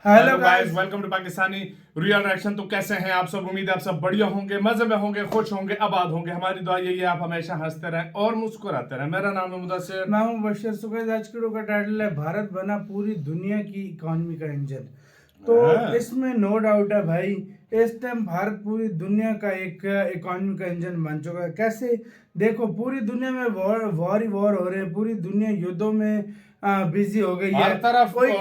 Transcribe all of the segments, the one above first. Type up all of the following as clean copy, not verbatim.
Hello guys, welcome to Pakistani real reaction. तो कैसे हैं आप सब? उम्मीद है आप सब बढ़िया होंगे, मजे में होंगे, खुश होंगे, आबाद होंगे। हमारी दुआ यही है आप हमेशा हंसते रहें और मुस्कुराते रहें। मेरा नाम है मुदस्सिर, मैं हूं बशीर सुकैद। आज की वीडियो का टाइटल है भारत बना पूरी दुनिया की इकोनॉमी का इंजन। तो इसमें नो डाउट है भाई, इस टाइम भारत पूरी दुनिया का एक इकोनॉमी का इंजन बन चुका है। कैसे? देखो, पूरी दुनिया में वॉर ही वॉर हो रहे हैं, पूरी दुनिया युद्धों में बिजी हो गई है। कोई कोई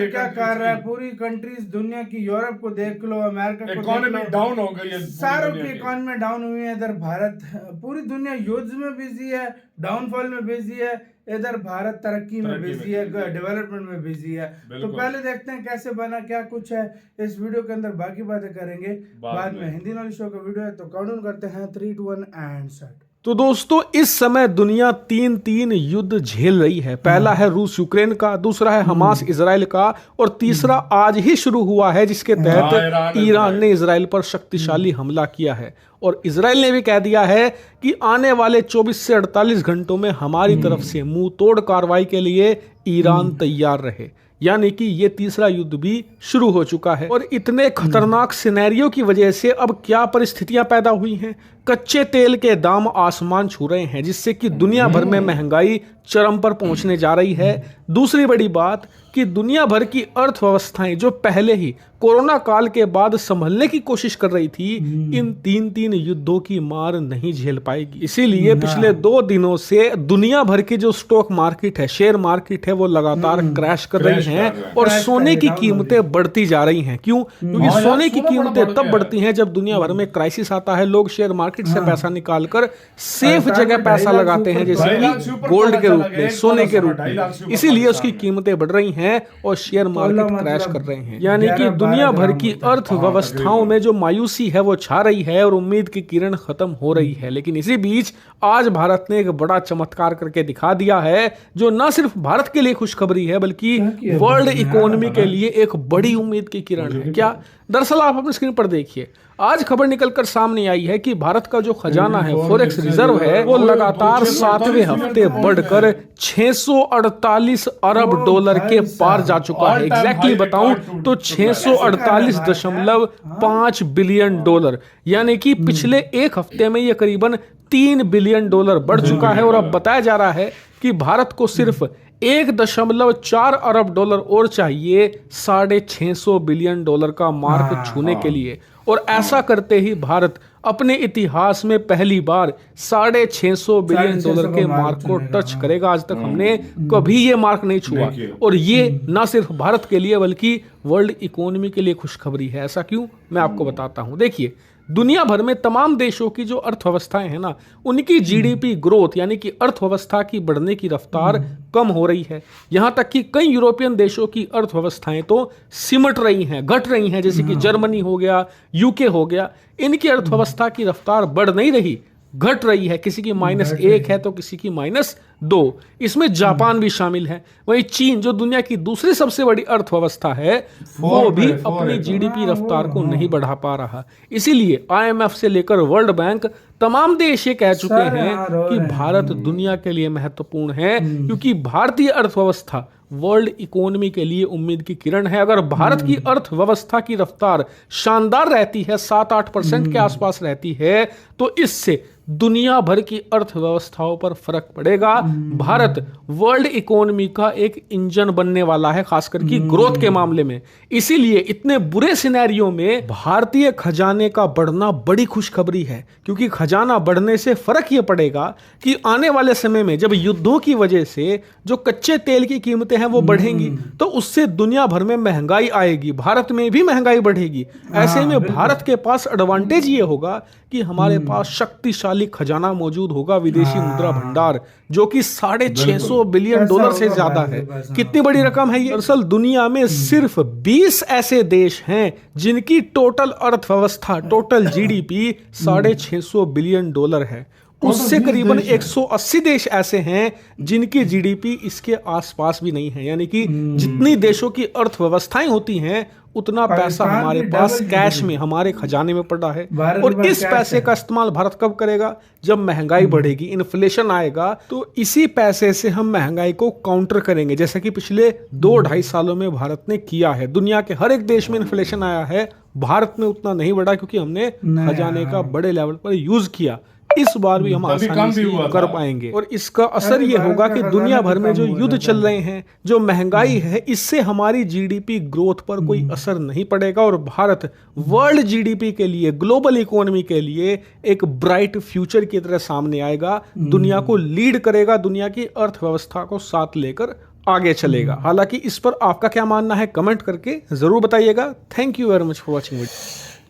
क्या कर रहा है, पूरी कंट्रीज दुनिया की, यूरोप को देख लो, अमेरिका को इकोनॉमी डाउन हो गई है, सारों की इकोनॉमी डाउन हुई है। इधर भारत पूरी दुनिया युद्ध में बिजी है, डाउनफॉल में बिजी है, इधर भारत तरक्की में बिजी है, डेवलपमेंट में बिजी है। तो पहले देखते हैं कैसे बना, क्या कुछ है इस वीडियो के अंदर। बाकी बातें करेंगे बाद में। हिंदी नॉलेज शो का वीडियो है तो काउंट करते हैं 3, 2, 1 एंड स्टार्ट। तो दोस्तों, इस समय दुनिया तीन युद्ध झेल रही है। पहला है रूस यूक्रेन का, दूसरा है हमास इजराइल का, और तीसरा आज ही शुरू हुआ है जिसके तहत ईरान ने इजराइल पर शक्तिशाली हमला किया है। और इजराइल ने भी कह दिया है कि आने वाले 24 से 48 घंटों में हमारी तरफ से मुंह तोड़ कार्रवाई के लिए ईरान तैयार रहे। यानी कि ये तीसरा युद्ध भी शुरू हो चुका है। और इतने खतरनाक सिनेरियो की वजह से अब क्या परिस्थितियां पैदा हुई हैं। कच्चे तेल के दाम आसमान छू रहे हैं, जिससे कि दुनिया भर में महंगाई चरम पर पहुंचने जा रही है। दूसरी बड़ी बात कि दुनिया भर की अर्थव्यवस्थाएं जो पहले ही कोरोना काल के बाद संभलने की कोशिश कर रही थी, इन तीन युद्धों की मार नहीं झेल पाएगी। इसीलिए पिछले 2 दिनों से दुनिया भर की जो स्टॉक मार्केट है, शेयर मार्केट है, वो लगातार क्रैश कर रही हैं और सोने की कीमतें बढ़ती जा रही हैं। क्यों? क्योंकि सोने की कीमतें तब बढ़ती हैं जब दुनिया भर में क्राइसिस आता है। लोग शेयर मार्केट से पैसा निकालकर सेफ जगह पैसा लगाते हैं, जैसे कि गोल्ड के रूप में, सोने के रूप में। इसीलिए उसकी कीमतें बढ़ रही हैं और शेयर मार्केट क्रैश कर रहे हैं। यानी कि दुनिया भर की अर्थव्यवस्थाओं में जो मायूसी है वो छा रही है और उम्मीद की किरण खत्म हो रही है। लेकिन इसी बीच आज भारत ने एक बड़ा चमत्कार करके दिखा दिया है, जो न सिर्फ भारत के लिए खुशखबरी है बल्कि वर्ल्ड इकोनॉमी के लिए एक बड़ी उम्मीद की किरण है। क्या? दरअसल आप अपनी स्क्रीन पर देखिए, आज खबर निकलकर सामने आई है कि भारत का जो खजाना है, फॉरेक्स रिजर्व है, वो लगातार 7वें हफ्ते बढ़कर 648 अरब डॉलर के पार जा चुका है। एग्जैक्टली बताऊं तो 648.5 बिलियन डॉलर, यानी कि पिछले एक हफ्ते में ये करीबन 3 बिलियन डॉलर बढ़ चुका है। और अब बताया जा रहा है कि भारत को सिर्फ 1.4 अरब डॉलर और चाहिए 650 बिलियन डॉलर का मार्क छूने के लिए। और ऐसा करते ही भारत अपने इतिहास में पहली बार 650 बिलियन डॉलर के मार्क को टच करेगा। आज तक हमने कभी ये मार्क नहीं छुआ। और ये ना सिर्फ भारत के लिए बल्कि वर्ल्ड इकोनॉमी के लिए खुशखबरी है। ऐसा क्यों? मैं आपको बताता हूं। देखिए, दुनिया भर में तमाम देशों की जो अर्थव्यवस्थाएं हैं ना, उनकी जीडीपी ग्रोथ यानी कि अर्थव्यवस्था की बढ़ने की रफ्तार कम हो रही है। यहां तक कि कई यूरोपियन देशों की अर्थव्यवस्थाएं तो सिमट रही हैं, घट रही हैं, जैसे कि जर्मनी हो गया, यूके हो गया। इनकी अर्थव्यवस्था की रफ्तार बढ़ नहीं रही, घट रही है। किसी की -1 है तो किसी की -2। इसमें जापान भी शामिल है। वहीं चीन, जो दुनिया की दूसरी सबसे बड़ी अर्थव्यवस्था है, वो भी अपनी जीडीपी रफ्तार को नहीं बढ़ा पा रहा। इसीलिए आईएमएफ से लेकर वर्ल्ड बैंक तमाम देश ये कह चुके हैं कि भारत दुनिया के लिए महत्वपूर्ण है, क्योंकि भारतीय अर्थव्यवस्था वर्ल्ड इकोनॉमी के लिए उम्मीद की किरण है। अगर भारत की अर्थव्यवस्था की रफ्तार शानदार रहती है, 7-8% के आसपास रहती है, तो इससे दुनिया भर की अर्थव्यवस्थाओं पर फर्क पड़ेगा। भारत वर्ल्ड इकोनॉमी का एक इंजन बनने वाला है, खासकर की ग्रोथ के मामले में। इसीलिए इतने बुरे सिनेरियो में भारतीय खजाने का बढ़ना बड़ी खुशखबरी है, क्योंकि खजाना बढ़ने से फर्क ये पड़ेगा कि आने वाले समय में जब युद्धों की वजह से जो कच्चे तेल की कीमतें हैं वो बढ़ेंगी, तो उससे दुनिया भर में महंगाई आएगी, भारत में भी महंगाई बढ़ेगी। ऐसे में भारत के पास एडवांटेज ये होगा कि हमारे पास शक्तिशाली खजाना मौजूद होगा, विदेशी मुद्रा भंडार, जो कि 650 बिलियन डॉलर से ज्यादा है। कितनी बड़ी रकम है ये? दरअसल दुनिया में सिर्फ 20 ऐसे देश हैं जिनकी टोटल अर्थव्यवस्था, टोटल जीडीपी 650 बिलियन डॉलर है। उससे करीबन 180 देश ऐसे हैं जिनकी जीडीपी इसके आसपास भी नहीं है। यानी कि जितनी देशों की अर्थव्यवस्थाएं होती हैं उतना पैसा पाकिस्तान हमारे की पास डबल कैश GDP में हमारे खजाने में पड़ा है। भारत और के पास इस कैश पैसे है। का इस्तेमाल भारत कब करेगा? जब महंगाई बढ़ेगी, इन्फ्लेशन आएगा, तो इसी पैसे से हम महंगाई को काउंटर करेंगे, जैसे कि पिछले 2-2.5 सालों में भारत ने किया है। दुनिया के हर एक देश में इन्फ्लेशन आया है, भारत में उतना नहीं बढ़ा क्योंकि हमने नहीं खजाने का आया। बड़े लेवल पर यूज किया। इस बार भी हम कभी कम आसानी भी से हुआ कर था। पाएंगे। और इसका असर अभी ये भारत होगा का कि खजाना दुनिया भी भर में कम जो हुआ युद्ध था चल पहले। रहे हैं, जो महंगाई है, इससे हमारी जीडीपी ग्रोथ पर कोई असर नहीं पड़ेगा और भारत वर्ल्ड जीडीपी के लिए, ग्लोबल इकोनॉमी के लिए एक ब्राइट फ्यूचर की तरह सामने आएगा, दुनिया को लीड करेगा, दुनिया की अर्थव्यवस्था को साथ लेकर आगे चलेगा। हालांकि इस पर आपका क्या मानना है, कमेंट करके जरूर बताइएगा। Thank you very much for watching.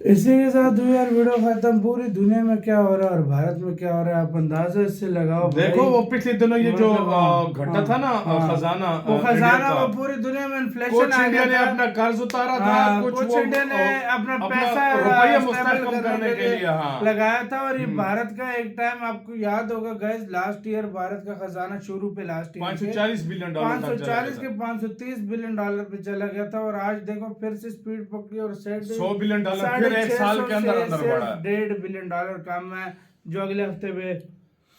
इसी के साथ हुई यार वीडियो खत्म। पूरी दुनिया में क्या हो रहा है और भारत में क्या हो रहा है आप अंदाजा इससे लगाओ भाई। देखो वो पिछले दिनों ये जो मतलब, घटा था ना खजाना, वो इंडिया खजाना का। वो पूरी दुनिया में इन्फ्लेशन कुछ आ इंडिया गया ने था। अपना कर्ज उतारा था, हाँ, कुछ कुछ वो इंडिया ने अपना पैसा रुपया स्टेबल मुस्तहकम करने के लिए लगाया था। और ये भारत का एक टाइम आपको याद होगा गाइस, लास्ट ईयर भारत का खजाना शुरू पे लास्ट ईयर 540 बिलियन डॉलर 540 के 530 बिलियन डॉलर पे चला गया था। और आज देखो फिर से स्पीड पकड़ी और 100 बिलियन डॉलर फिर एक साल के अंदर बढ़ा है। 1.5 बिलियन डॉलर काम है जो अगले हफ्ते में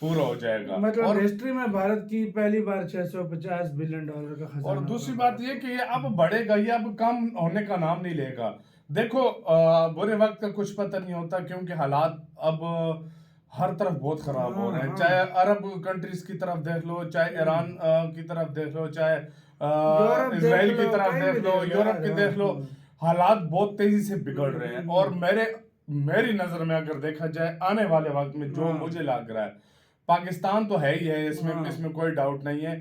पूरा हो जाएगा। मतलब और हिस्ट्री में भारत की पहली बार 650 बिलियन डॉलर का खजाना। और दूसरी बात ये कि ये अब बढ़ेगा, ये अब कम होने का नाम नहीं लेगा। देखो बुरे वक्त का कुछ पता नहीं होता, क्योंकि हालात अब हर तरफ बहुत खराब हो रहे हैं। चाहे अरब कंट्रीज की तरफ देख लो, चाहे ईरान की तरफ देख लो, चाहे इजराइल की तरफ देख लो, यूरोप की देख लो, हालात बहुत तेजी से बिगड़ रहे हैं। और मेरी नजर में अगर देखा जाए आने वाले वक्त में जो मुझे लग रहा है, पाकिस्तान तो है ही है, इसमें कोई डाउट नहीं है,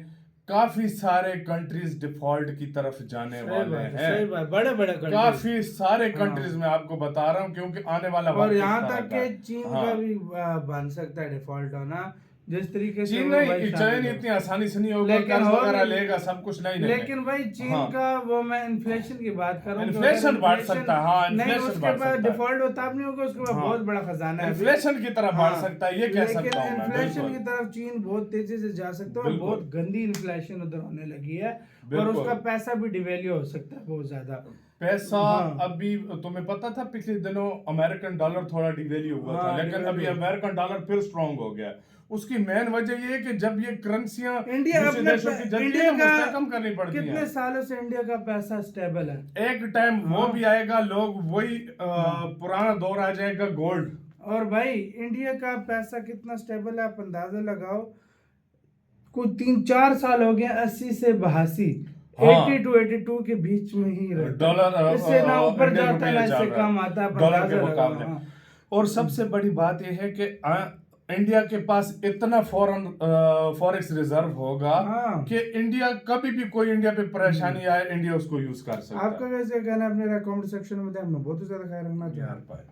काफी सारे कंट्रीज डिफॉल्ट की तरफ जाने वाले हैं। सही बात, बड़े बड़े काफी सारे कंट्रीज में आपको बता रहा हूँ, क्योंकि आने वाला और वक्त यहाँ इस तरह तक का है। के चीन का भी बन सकता है डिफॉल्ट होना, जिस तरीके से चीन वो नहीं, भाई चीन शामिल है। इतनी आसानी से नहीं होगा, लेकिन कर्ज हो वगैरह भी- लेगा सब कुछ, नहीं लेकिन भाई चीन का वो मैं इन्फ्लेशन की बात कर रहा हूँ। इन्फ्लेशन बढ़ सकता है, हाँ, नहीं इन्फ्लेशन उसके बढ़ पास सकता है। डिफॉल्ट होता भी नहीं होगा, उसके पास बहुत बड़ा खजाना है। इन्फ्लेशन की तरफ बढ़ सकता है, ये कह लेकिन सकता हूँ मैं। इन्फ्लेशन बिल्कुल। की तरफ चीन बहुत तेजी से जा सकता है और बिल्कुल। बहुत गंदी इन्फ्लेशन उधर होने लगी है। और बिल्कुल। उसका पैसा भी डिवैल्यू हो सकता है बहुत ज्यादा। पैसा हाँ। अभी तुम्हें पता था पिछले दिनों अमेरिकन डॉलर थोड़ा डिवैल्यू हुआ था, हाँ, लेकिन अभी डिवैल्यू। अमेरिकन डॉलर फिर स्ट्रांग हो गया। उसकी मेन वजह ये है कि जब ये करेंसियां इंडिया दूसरे अपने देशों की जल्दी इंडिया का मुस्तहकम करनी पड़ती कितने हैं। सालों से इंडिया का पैसा स्टेबल है। एक टाइम वो भी आएगा, लोग वही पुराना दौर आ जाएगा गोल्ड। और भाई इंडिया का पैसा कितना स्टेबल है आप अंदाजा लगाओ। कुछ 3-4 साल हो गए 80 से 82, हाँ। 80 to 82 के बीच में ही रहता है। डॉलर इससे ना ऊपर इंडियन जाता है रुपये ना चल इससे रहा है, कम आता है डॉलर के अंदाजा लगाओ। मुकाबले। हाँ। और सबसे बड़ी बात यह है कि इंडिया के पास इतना फॉरेक्स रिजर्व होगा हाँ। कि इंडिया कभी भी कोई इंडिया पे परेशानी आए, इंडिया उसको यूज कर सकता है। आपका कैसे कहना है अपने कमेंट सेक्शन में, बहुत ही ज्यादा ख्याल रखना चाहिए। यार भाई।